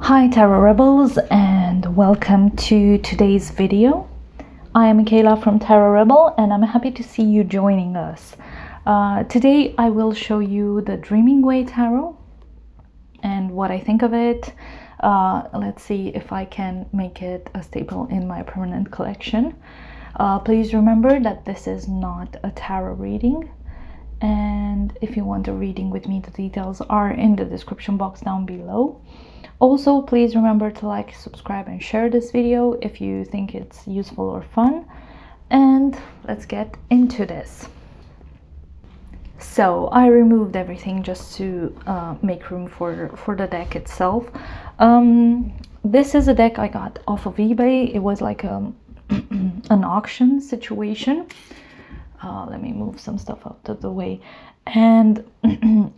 Hi Tarot Rebels, and welcome to today's video. I am Michaela from Tarot Rebel and I'm happy to see you joining us. Today I will show you the Dreaming Way Tarot and what I think of it. Let's see if I can make it a staple in my permanent collection. Please remember that this is not a tarot reading, and if you want a reading with me, the details are in the description box down below. Also, please remember to like, subscribe, and share this video if you think it's useful or fun. And let's get into this. So I removed everything just to make room for the deck itself. This is a deck I got off of eBay. It was like an auction situation. Let me move some stuff out of the way. And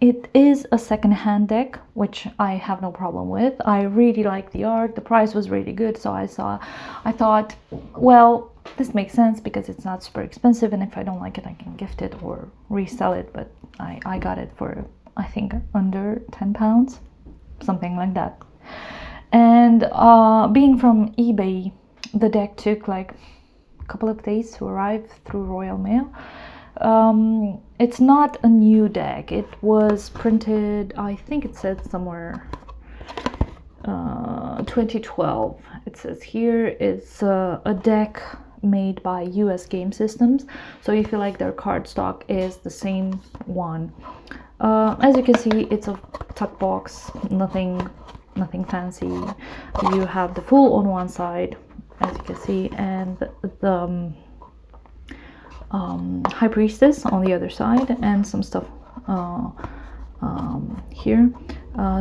it is a second-hand deck, which I have no problem with. I really like the art. The price was really good, so I thought, well, this makes sense because it's not super expensive, and if I don't like it, I can gift it or resell it. But I got it for, I think, under £10, something like that. And being from eBay, the deck took like a couple of days to arrive through Royal Mail. It's not a new deck. It was printed, I think it said somewhere 2012. It says here it's a deck made by US Game Systems, so you feel like their cardstock is the same one. As you can see, it's a tuck box, nothing fancy. You have the Fool on one side, as you can see, and the High Priestess on the other side, and some stuff here.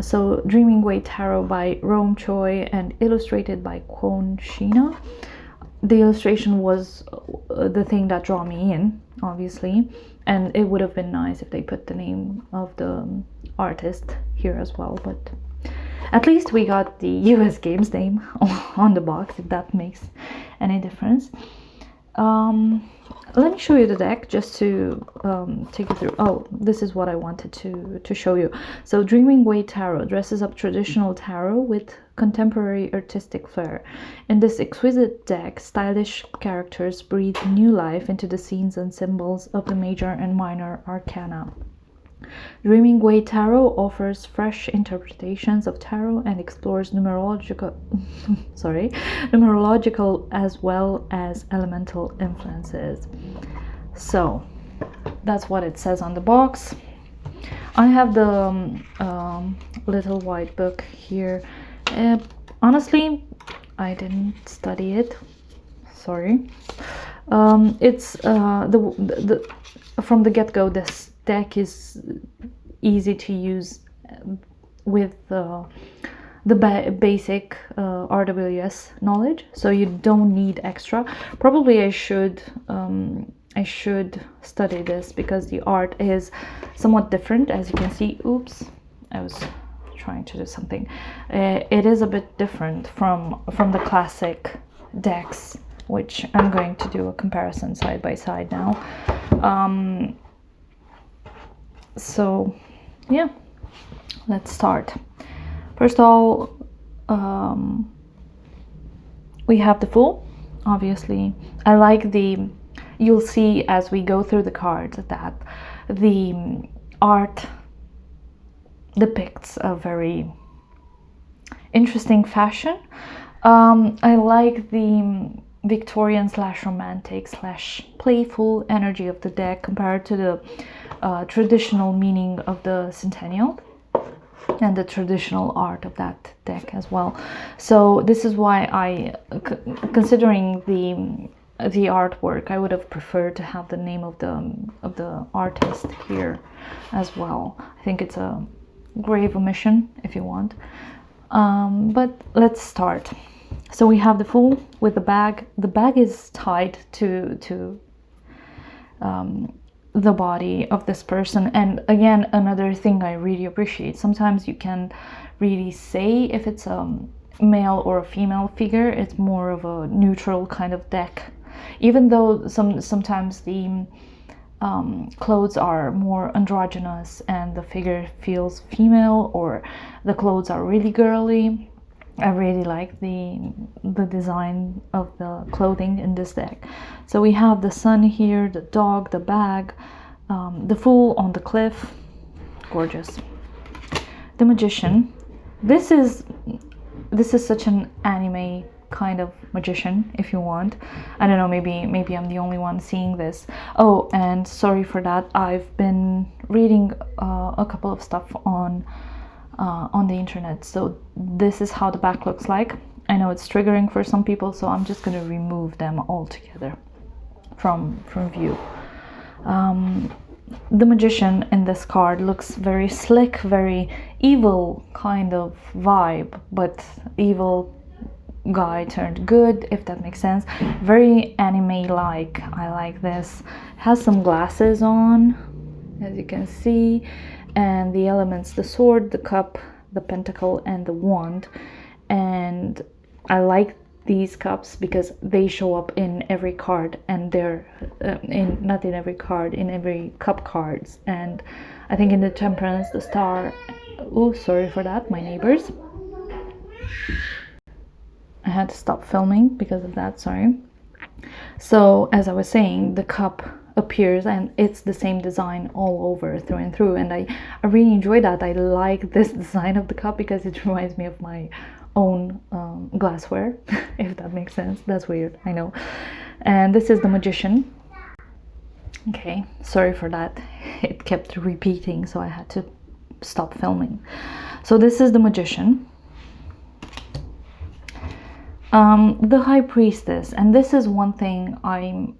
So Dreaming Way Tarot by Rome Choi and illustrated by Kwon Shina. The illustration was the thing that drew me in, obviously, and it would have been nice if they put the name of the artist here as well, but at least we got the US Games name on the box, if that makes any difference. Let me show you the deck just to take you through. Oh, this is what I wanted to show you. So Dreaming Way Tarot dresses up traditional tarot with contemporary artistic flair. In this exquisite deck, stylish characters breathe new life into the scenes and symbols of the major and minor arcana. Dreaming Way Tarot offers fresh interpretations of tarot and explores numerological as well as elemental influences. So that's what it says on the box. I have the little white book here. Honestly, I didn't study it. Sorry. It's the from the get-go, this deck is easy to use with the basic RWS knowledge, so you don't need extra. Probably I should study this because the art is somewhat different, as you can see. Oops, I was trying to do something. It is a bit different from the classic decks, which I'm going to do a comparison side by side now. So yeah, let's start. First of all, we have the Fool. Obviously, I like you'll see as we go through the cards that the art depicts a very interesting fashion. I like the Victorian / romantic / playful energy of the deck compared to the traditional meaning of the Centennial and the traditional art of that deck as well. So this is why considering the artwork, I would have preferred to have the name of the artist here as well. I think it's a grave omission if you want. But let's start. So we have the Fool with the bag. The bag is tied to the body of this person. And again, another thing I really appreciate, sometimes you can really say if it's a male or a female figure. It's more of a neutral kind of deck, even though sometimes the clothes are more androgynous and the figure feels female, or the clothes are really girly. I really like the design of the clothing in this deck. So we have the sun here, the dog, the bag, the fool on the cliff, gorgeous. The magician. This is such an anime kind of magician, if you want. I don't know, maybe I'm the only one seeing this. Oh, and sorry for that. I've been reading a couple of stuff on the internet. So this is how the back looks like. I know it's triggering for some people, so I'm just going to remove them altogether from view. The magician in this card looks very slick, very evil kind of vibe, but evil guy turned good, if that makes sense. Very anime-like. I like this. Has some glasses on, as you can see, and the elements: the sword, the cup, the pentacle, and the wand. And I like these cups because they show up in every card, and they're not in every card, in every cup cards. And I think in the temperance, the star. Oh, sorry for that, my neighbors. I had to stop filming because of that, sorry. So as I was saying, the cup appears and it's the same design all over, through and through, and I really enjoy that. I like this design of the cup because it reminds me of my own glassware, if that makes sense. That's weird, I know. And this is the magician. Okay, sorry for that. It kept repeating, so I had to stop filming. So this is the magician. The high priestess, and this is one thing I'm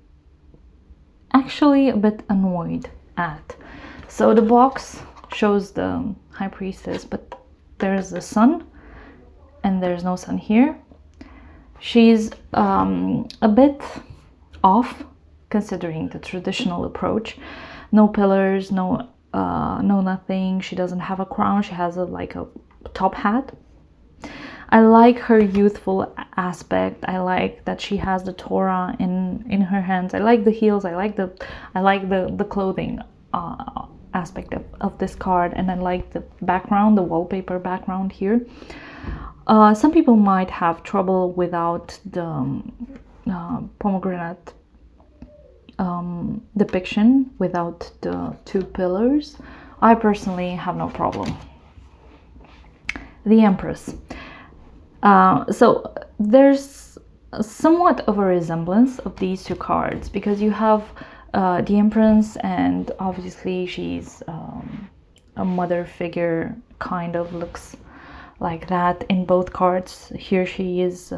actually a bit annoyed at. So the box shows the high priestess, but there's the sun and there's no sun here. She's a bit off considering the traditional approach. No pillars, no nothing. She doesn't have a crown. She has like a top hat. I like her youthful aspect. I like that she has the Torah in her hands. I like the heels. I like the clothing aspect of this card, and I like the background, the wallpaper background here. Some people might have trouble without the pomegranate depiction, without the two pillars. I personally have no problem. The Empress. So there's somewhat of a resemblance of these two cards, because you have the Empress, and obviously she's a mother figure, kind of looks like that in both cards. Here she is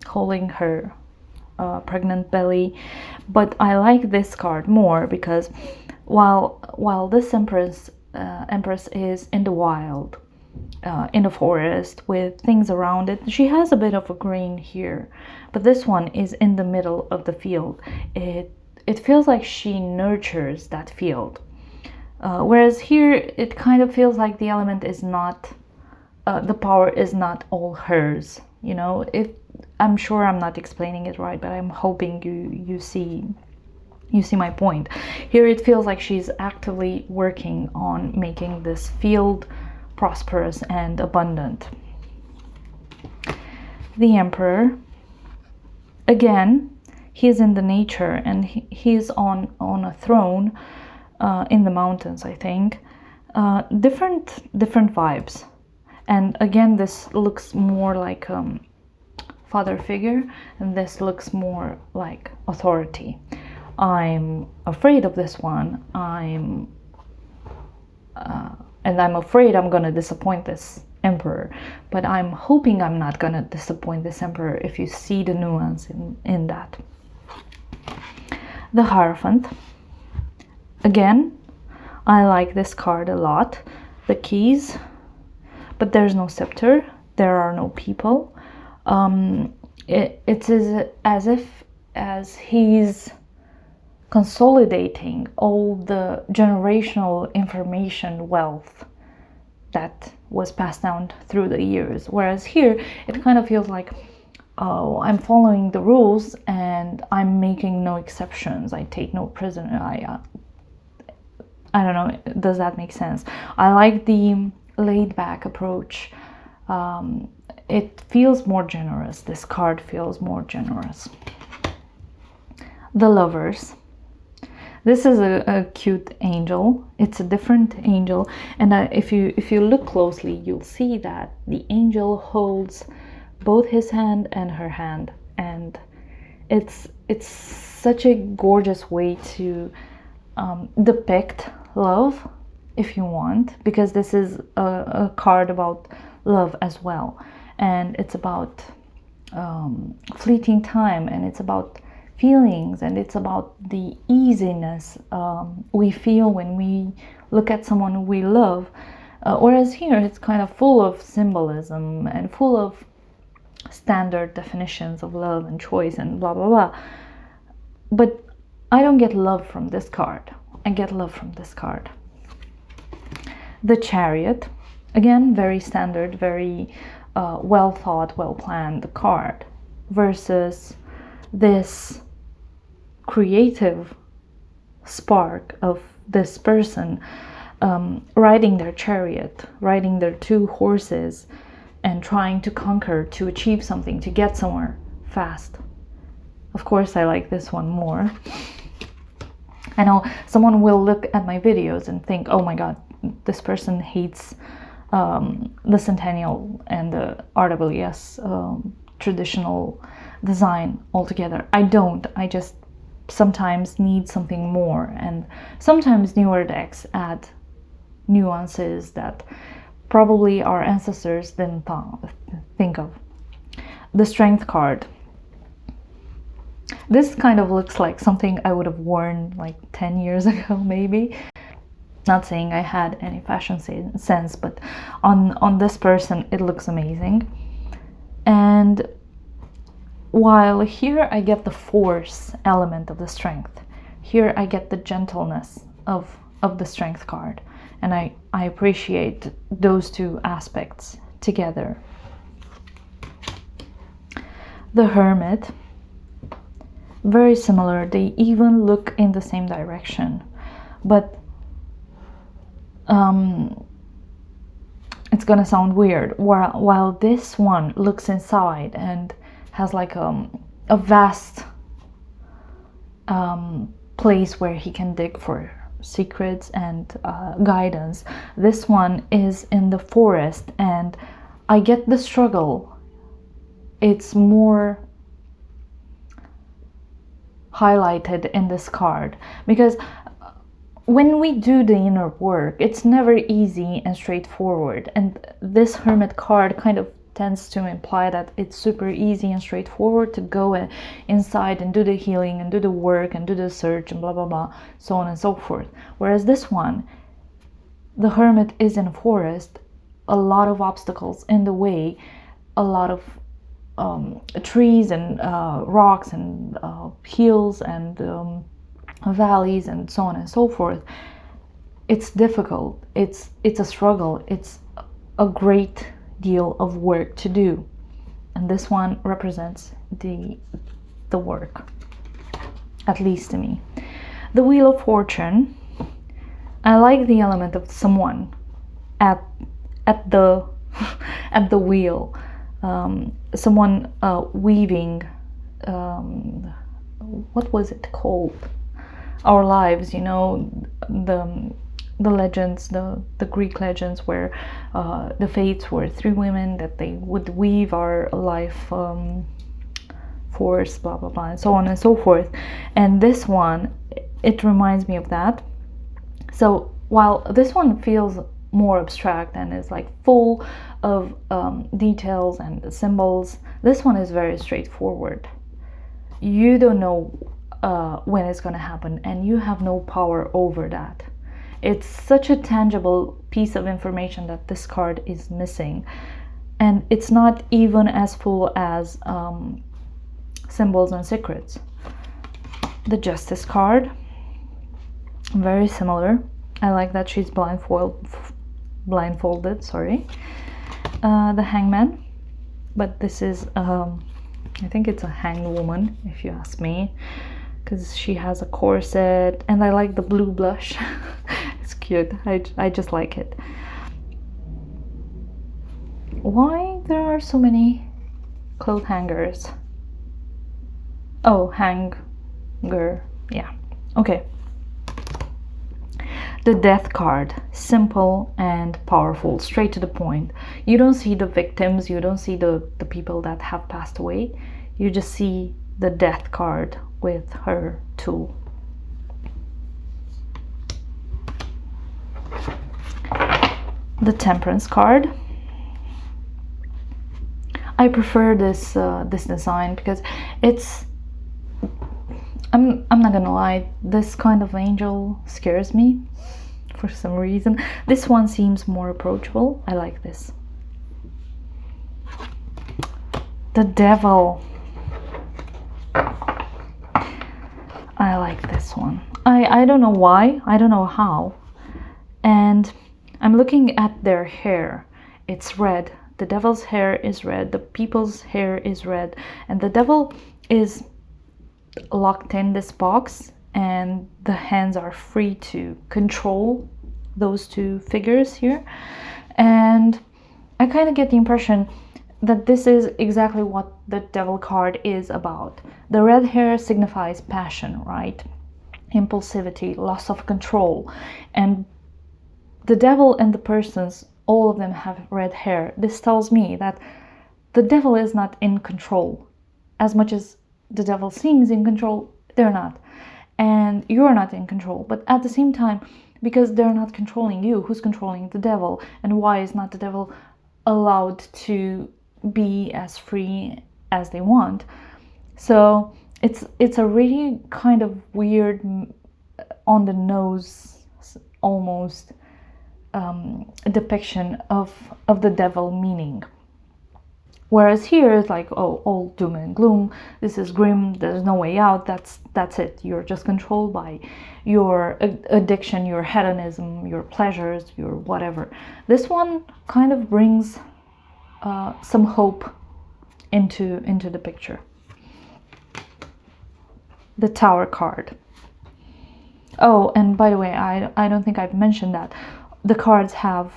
holding her pregnant belly, but I like this card more because while this Empress is in the wild, in the forest with things around it, she has a bit of a green here, but this one is in the middle of the field. It feels like she nurtures that field, whereas here it kind of feels like the element is not, the power is not all hers, you know. I'm sure I'm not explaining it right, but I'm hoping you see my point. Here it feels like she's actively working on making this field prosperous and abundant. The Emperor, again, he's in the nature, and he's on a throne in the mountains, I think. Different vibes, and again, this looks more like father figure, and this looks more like authority. I'm afraid of this one. And I'm afraid I'm gonna disappoint this Emperor, but I'm hoping I'm not gonna disappoint this Emperor, if you see the nuance in that. The Hierophant. Again, I like this card a lot. The keys, but there's no scepter, there are no people. It's as he's consolidating all the generational information wealth that was passed down through the years, whereas here it kind of feels like, oh, I'm following the rules and I'm making no exceptions, I take no prisoner. I don't know, does that make sense? I like the laid back approach. it feels more generous. This card feels more generous. The Lovers. This is a cute angel. It's a different angel, and if you look closely, you'll see that the angel holds both his hand and her hand, and it's such a gorgeous way to depict love, if you want, because this is a card about love as well, and it's about fleeting time, and it's about feelings, and it's about the easiness we feel when we look at someone we love, whereas here it's kind of full of symbolism and full of standard definitions of love and choice and blah blah blah. But I don't get love from this card. I get love from this card. The Chariot, again, very standard, very well thought, well planned card, versus this creative spark of this person riding their chariot, riding their 2 horses, and trying to conquer, to achieve something, to get somewhere fast. Of course, I like this one more. I know someone will look at my videos and think, oh my god, this person hates the Centennial and the RWS traditional design altogether. I don't. I just sometimes need something more, and sometimes newer decks add nuances that probably our ancestors didn't think of. The Strength card. This kind of looks like something I would have worn like 10 years ago, maybe. Not saying I had any fashion sense, but on this person it looks amazing. And while here I get the force element of the Strength, here I get the gentleness of the Strength card, and I appreciate those 2 aspects together. The Hermit, very similar. They even look in the same direction, but it's gonna sound weird. While this one looks inside and has like a vast place where he can dig for secrets and guidance, this one is in the forest, and I get the struggle. It's more highlighted in this card, because when we do the inner work, it's never easy and straightforward, and this Hermit card kind of tends to imply that it's super easy and straightforward to go inside and do the healing and do the work and do the search and blah blah blah, so on and so forth. Whereas this one, the Hermit is in a forest, a lot of obstacles in the way, a lot of trees and rocks and hills and valleys and so on and so forth. It's difficult, it's a struggle, it's a great deal of work to do, and this one represents the work, at least to me. The Wheel of Fortune, I like the element of someone at the at the wheel, someone weaving what was it called, our lives, you know, the legends, the Greek legends, where the fates were 3 women that they would weave our life force, blah blah blah, and so on and so forth. And this one, it reminds me of that. So while this one feels more abstract and is like full of details and symbols, this one is very straightforward. You don't know when it's going to happen, and you have no power over that. It's such a tangible piece of information that this card is missing, and it's not even as full as symbols and secrets. The Justice card, very similar. I like that she's blindfolded, sorry. The Hangman, but this is I think it's a hanged woman, if you ask me, because she has a corset, and I like the blue blush. It's cute. I just like it. Why there are so many clothes hangers? Oh, hanger. Yeah. Okay. The Death card, simple and powerful, straight to the point. You don't see the victims, you don't see the people that have passed away. You just see the Death card with her tool. The Temperance card. I prefer this this design because it's, I'm not gonna lie, this kind of angel scares me for some reason. This one seems more approachable. I like this. The Devil. I like this one. I don't know why, I don't know how. And I'm looking at their hair. It's red. The devil's hair is red. The people's hair is red. And the devil is locked in this box, and the hands are free to control those two figures here. And I kind of get the impression that this is exactly what the Devil card is about. The red hair signifies passion, right? Impulsivity, loss of control. And the devil and the persons, all of them have red hair. This tells me that the devil is not in control. As much as the devil seems in control, they're not. And you're not in control. But at the same time, because they're not controlling you, who's controlling the devil? And why is not the devil allowed to be as free as they want? So it's a really kind of weird, on the nose almost, depiction of the devil meaning. Whereas here it's like, oh, all doom and gloom, this is grim, there's no way out, that's it. You're just controlled by your addiction, your hedonism, your pleasures, your whatever. This one kind of brings some hope into the picture. The Tower card. Oh, and by the way, I don't think I've mentioned that the cards have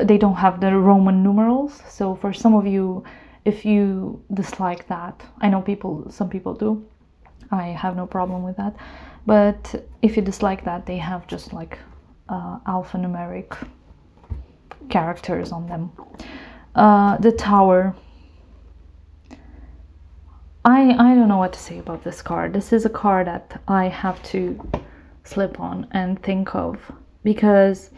they don't have the Roman numerals. So for some of you, if you dislike that, I know some people do, I have no problem with that, but if you dislike that, they have just like alphanumeric characters on them. The Tower. I don't know what to say about this card. This is a card that I have to slip on and think of, because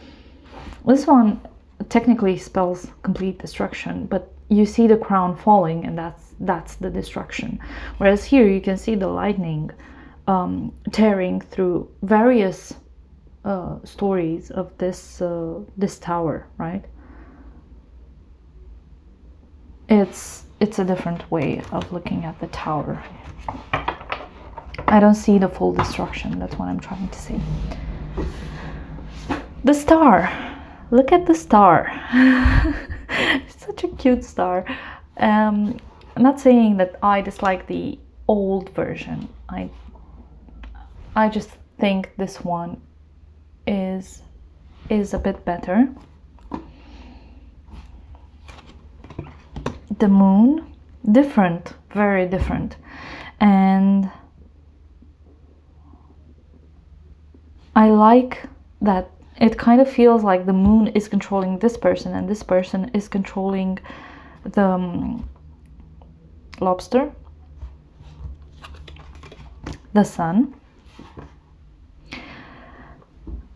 this one technically spells complete destruction, but you see the crown falling, and that's the destruction. Whereas here you can see the lightning tearing through various stories of this tower, right? It's a different way of looking at the tower. I don't see the full destruction. That's what I'm trying to say. The star. Look at the star. It's such a cute star. I'm not saying that I dislike the old version. I just think this one is a bit better. The moon, different, very different. And I like that it kind of feels like the moon is controlling this person, and this person is controlling the lobster, the sun.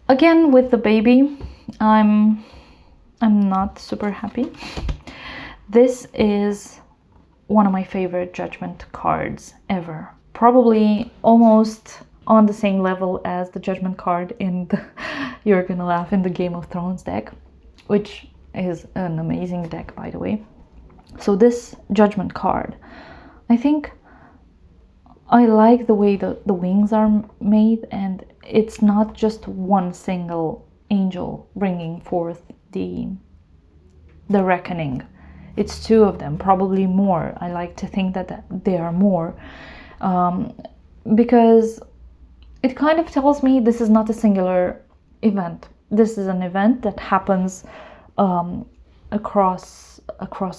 Again, with the baby, I'm not super happy. This is one of my favorite Judgment cards ever. Probably almost on the same level as the Judgment card in the you're gonna laugh, in the Game of Thrones deck, which is an amazing deck, by the way. So this Judgment card, I think I like the way the wings are made, and it's not just one single angel bringing forth the reckoning. It's two of them, probably more. I like to think that they are more, because it kind of tells me this is not a singular event. This is an event that happens across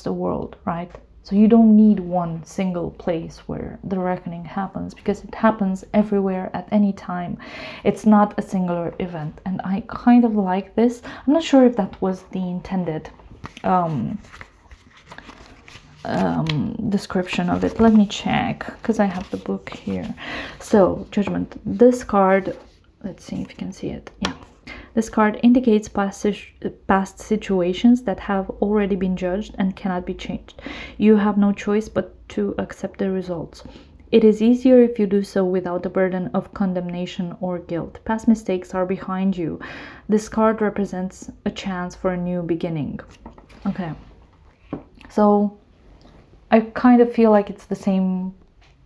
the world, right? So you don't need one single place where the reckoning happens, because it happens everywhere at any time. It's not a singular event. And I kind of like this. I'm not sure if that was the intended description of it. Let me check, because I have the book here. So Judgment, this card, let's see if you can see it. Yeah, this card indicates past situations that have already been judged and cannot be changed. You have no choice but to accept the results. It is easier if you do so without the burden of condemnation or guilt. Past mistakes are behind you. This card represents a chance for a new beginning. Okay, so I kind of feel like it's the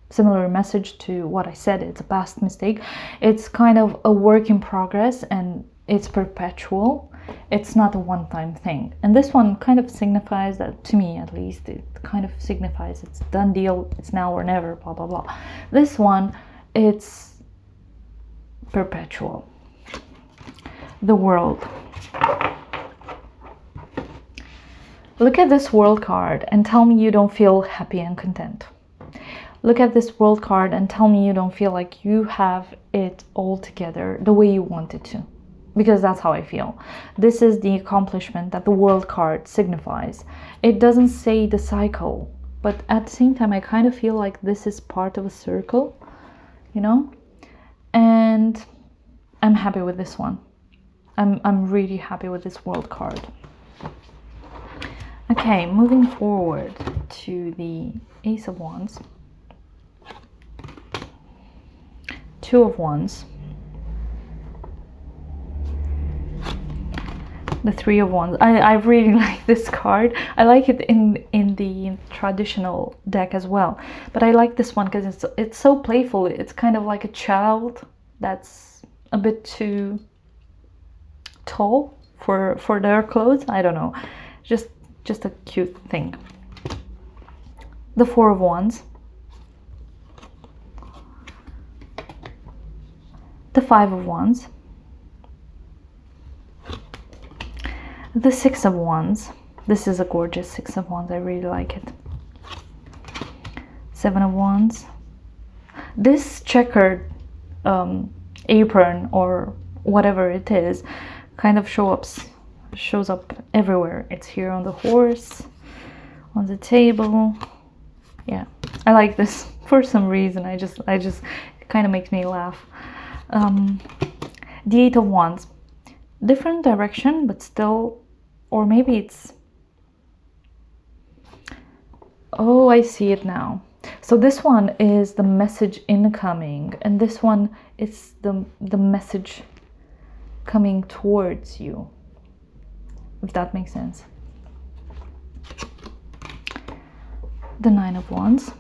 similar message to what I said. It's a past mistake. It's kind of a work in progress, and it's perpetual. It's not a one-time thing. And this one kind of signifies that, to me at least, it kind of signifies it's done deal, it's now or never, blah, blah, blah. This one, it's perpetual. The World. Look at this World card and tell me you don't feel happy and content. Look at this World card and tell me you don't feel like you have it all together the way you want it to. Because that's how I feel. This is the accomplishment that the World card signifies. It doesn't say the cycle, but at the same time I kind of feel like this is part of a circle, you know? And I'm happy with this one. I'm really happy with this World card. Okay, moving forward to the Ace of Wands. Two of Wands. The Three of Wands. I really like this card. I like it in the traditional deck as well. But I like this one because it's so playful. It's kind of like a child that's a bit too tall for their clothes. I don't know. Just a cute thing. The Four of Wands. The Five of Wands. The Six of Wands. This is a gorgeous Six of Wands. I really like it. Seven of Wands. This checkered apron or whatever it is kind of shows up everywhere. It's here on the horse, on the table. Yeah, I like this for some reason. I just it kind of makes me laugh. The Eight of Wands. Different direction, but still, or maybe it's, oh, I see it now. So this one is the message incoming, and this one is the message coming towards you, if that makes sense. The Nine of Wands.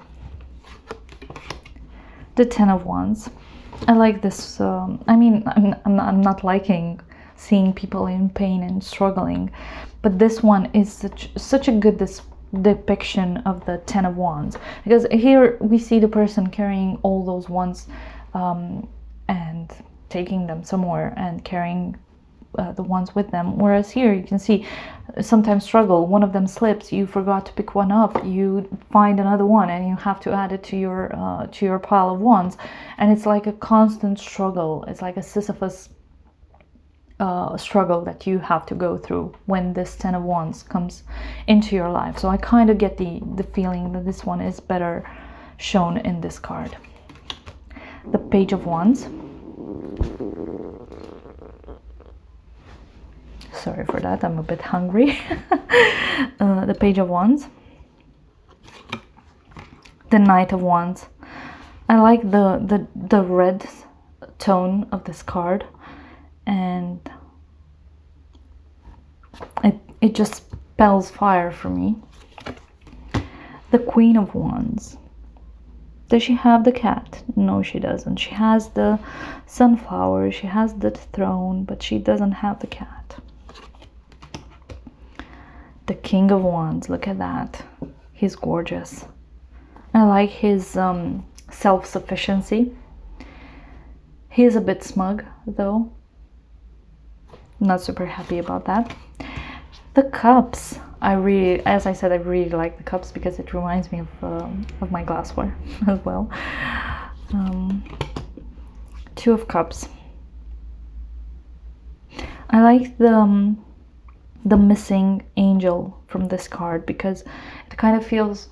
The Ten of Wands. I like this. I mean, I'm not liking seeing people in pain and struggling, but this one is such a good depiction of the Ten of Wands, because here we see the person carrying all those wands and taking them somewhere and carrying the ones with them, whereas here you can see sometimes struggle. One of them slips, you forgot to pick one up, you find another one and you have to add it to your pile of wands, and it's like a constant struggle. It's like a Sisyphus struggle that you have to go through when this Ten of Wands comes into your life. So I kind of get the feeling that this one is better shown in this card. The Page of Wands. Sorry for that, I'm a bit hungry. The Page of Wands. The Knight of Wands. I like the red tone of this card, and it just spells fire for me. The Queen of Wands. Does she have the cat? No, she doesn't. She has the sunflower, she has the throne, but she doesn't have the cat. The King of Wands. Look at that. He's gorgeous. I like his self-sufficiency. He is a bit smug, though. I'm not super happy about that. The cups. As I said, I really like the cups because it reminds me of my glassware as well. Two of Cups. I like the missing angel from this card because it kind of feels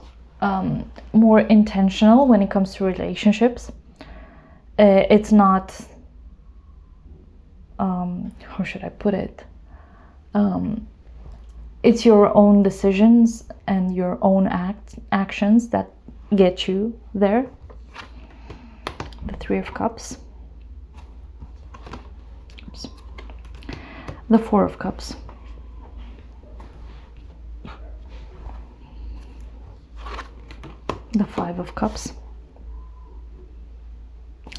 more intentional when it comes to relationships. It's not, how should I put it? It's your own decisions and your own actions that get you there. The Three of Cups. Oops. The Four of Cups. The Five of Cups.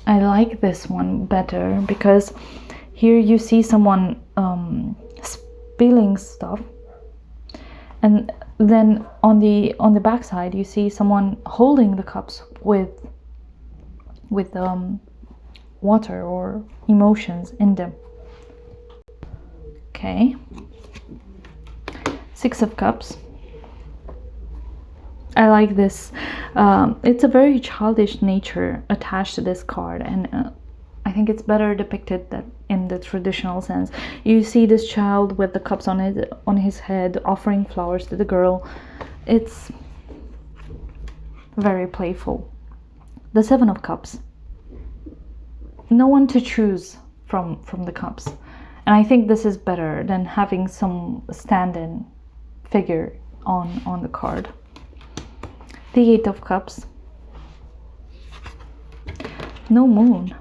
I like this one better because here you see someone spilling stuff, and then on the back side you see someone holding the cups with water or emotions in them. Okay. Six of Cups. I like this. It's a very childish nature attached to this card, and I think it's better depicted that in the traditional sense. You see this child with the cups on his head, offering flowers to the girl. It's very playful. The Seven of Cups. No one to choose from the cups, and I think this is better than having some stand-in figure on the card. The Eight of Cups. No moon.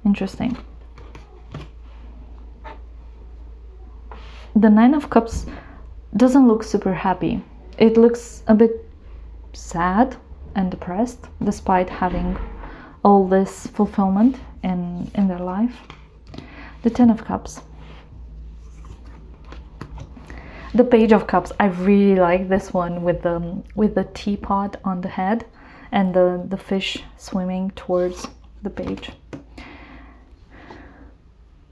Interesting. The Nine of Cups doesn't look super happy. It looks a bit sad and depressed despite having all this fulfillment in their life. The Ten of Cups. The Page of Cups. I really like this one with the teapot on the head and the fish swimming towards the page.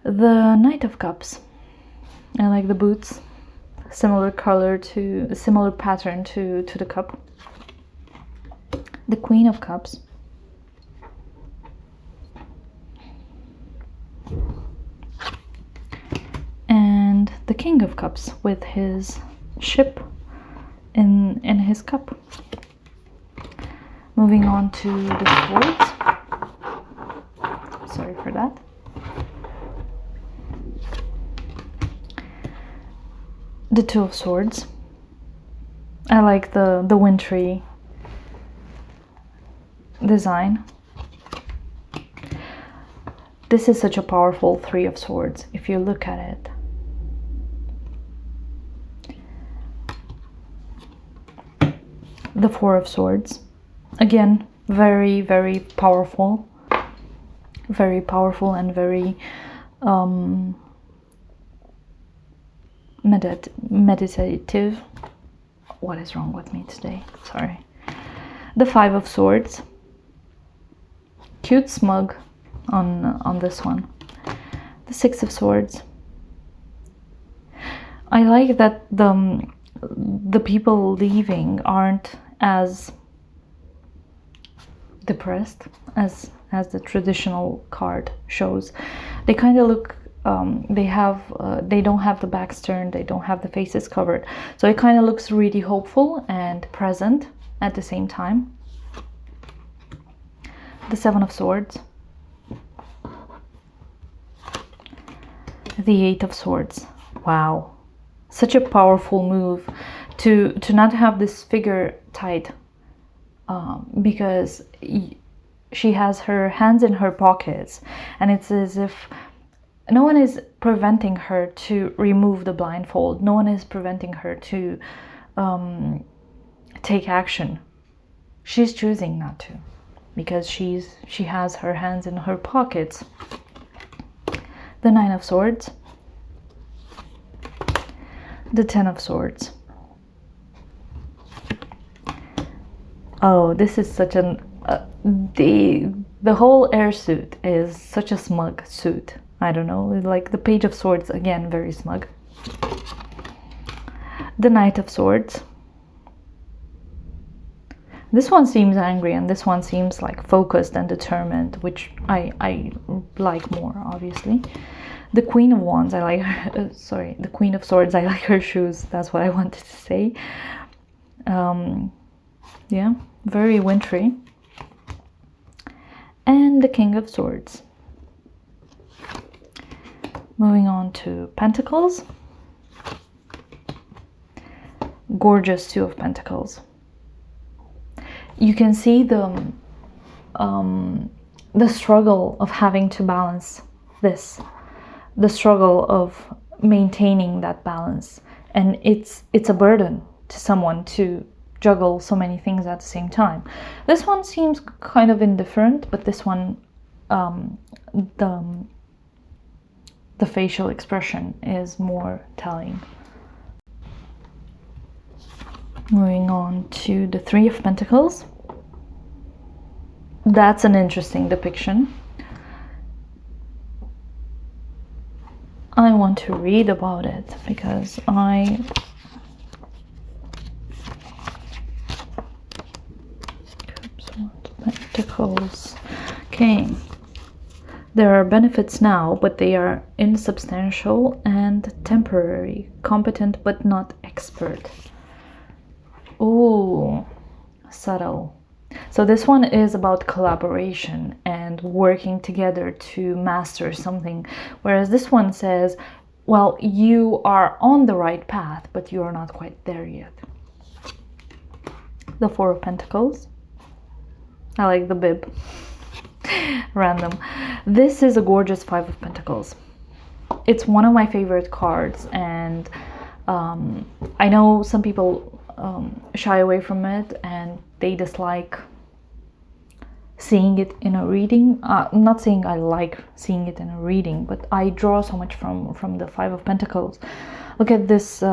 The Knight of Cups. I like the boots. Similar pattern to the cup. The Queen of Cups. And the King of Cups with his ship in his cup. Moving on to the swords. Sorry for that. The Two of Swords. I like the wintry design. This is such a powerful Three of Swords if you look at it. The Four of Swords. Again, very, very powerful. Very powerful and very meditative. What is wrong with me today? Sorry. The Five of Swords. Cute smug on this one. The Six of Swords. I like that the people leaving aren't as depressed as the traditional card shows. They kind of look they don't have the backs turned, they don't have the faces covered, so it kind of looks really hopeful and present at the same time. The Seven of Swords. The Eight of Swords. Wow, such a powerful move to not have this figure tight, because she has her hands in her pockets, and it's as if no one is preventing her to remove the blindfold. No one is preventing her to take action. She's choosing not to because she has her hands in her pockets. The Nine of Swords. The Ten of Swords. Oh, this is such an the whole air suit is such a smug suit. I don't know, like the Page of Swords, again, very smug. The Knight of Swords. This one seems angry, and this one seems like focused and determined, which I like more, obviously. The Queen of Wands, I like her, sorry, the Queen of Swords, I like her shoes. That's what I wanted to say. Yeah, very wintry. And the King of Swords. Moving on to Pentacles. Gorgeous Two of Pentacles. You can see the struggle of having to balance this, the struggle of maintaining that balance, and it's a burden to someone to juggle so many things at the same time. This one seems kind of indifferent, but this one, the facial expression is more telling. Moving on to the Three of Pentacles. That's an interesting depiction. I want to read about it because Pentacles. Okay. There are benefits now, but they are insubstantial and temporary. Competent but not expert. Ooh, subtle. So this one is about collaboration and working together to master something. Whereas this one says, well, you are on the right path, but you are not quite there yet. The Four of Pentacles. I like the bib. Random. This is a gorgeous Five of Pentacles. It's one of my favorite cards, and I know some people shy away from it and they dislike seeing it in a reading. I'm not saying I like seeing it in a reading, but I draw so much from the Five of Pentacles. Look at this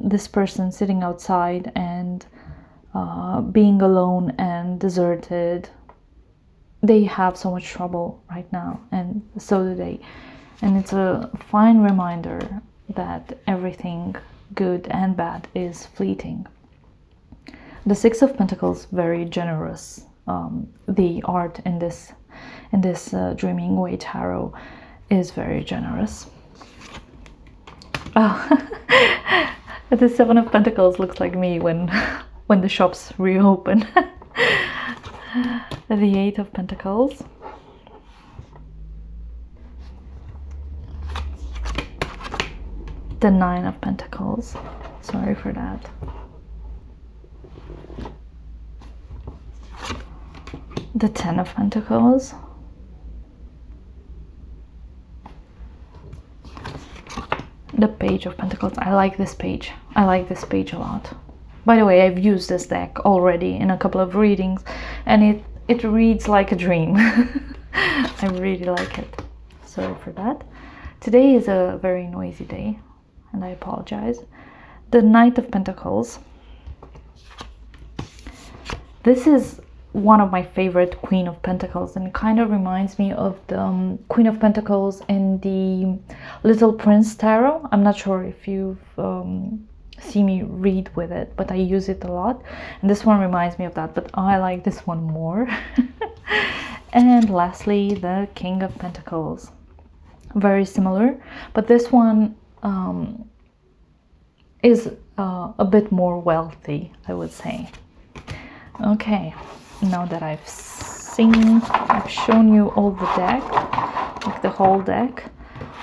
this person sitting outside and being alone and deserted. They have so much trouble right now, and so do they. And it's a fine reminder that everything good and bad is fleeting. The Six of Pentacles, very generous. The art in this Dreaming Way Tarot is very generous. Oh, the Seven of Pentacles looks like me when the shops reopen. The Eight of Pentacles. The Nine of Pentacles. Sorry for that. The Ten of Pentacles. The Page of Pentacles. I like this page. I like this page a lot. By the way, I've used this deck already in a couple of readings, and it reads like a dream. I really like it. Sorry for that. Today is a very noisy day, and I apologize. The Knight of Pentacles. This is one of my favorite Queen of Pentacles, and it kind of reminds me of the Queen of Pentacles in the Little Prince Tarot. I'm not sure if you've see me read with it, but I use it a lot, and this one reminds me of that, but I like this one more. And lastly, the King of Pentacles. Very similar, but this one is a bit more wealthy, I would say. Okay, now that I've shown you all the deck, like the whole deck,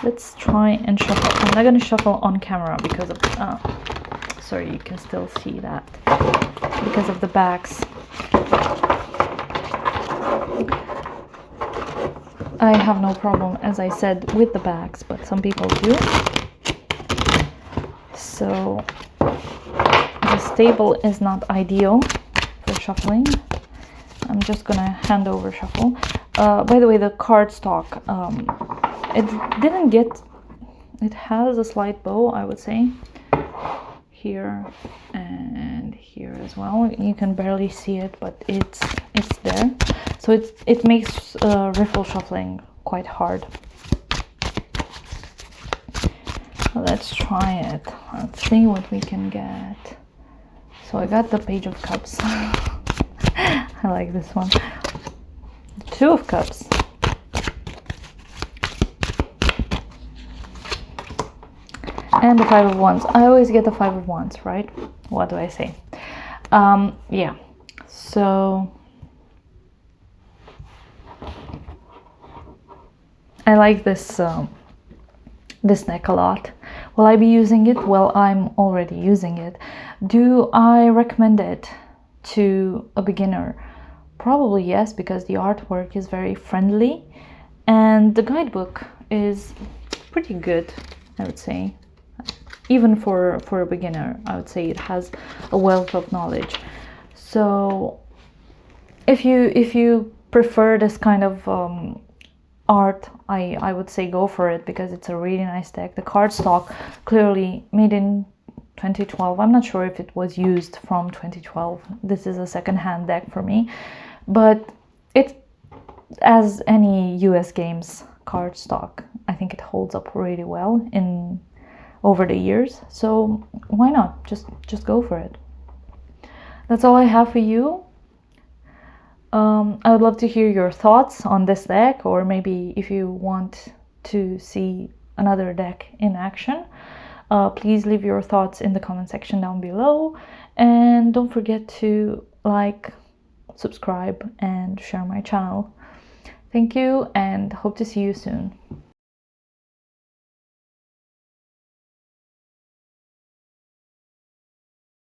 let's try and shuffle. I'm not going to shuffle on camera because of sorry, you can still see that because of the backs. I have no problem, as I said, with the backs, but some people do. So this table is not ideal for shuffling. I'm just gonna hand over shuffle. By the way, the cardstock, it has a slight bow, I would say, here and here as well. You can barely see it, but it's there. So it makes riffle shuffling quite hard. let's try it. Let's see what we can get. So I got the Page of Cups. I like this one. Two of Cups. And the Five of Wands. I always get the Five of Wands, right? What do I say? Yeah. So I like this this deck a lot. Will I be using it? Well, I'm already using it. Do I recommend it to a beginner? Probably yes, because the artwork is very friendly and the guidebook is pretty good, I would say. Even for a beginner, I would say it has a wealth of knowledge. So if you prefer this kind of art, I would say go for it, because it's a really nice deck. The cardstock clearly made in 2012. I'm not sure if it was used from 2012. This is a second-hand deck for me, but it, as any US games cardstock, I think it holds up really well in over the years. So why not just go for it. That's all I have for you. I would love to hear your thoughts on this deck, or maybe if you want to see another deck in action. Please leave your thoughts in the comment section down below, and don't forget to like, subscribe, and share my channel. Thank you, and hope to see you soon.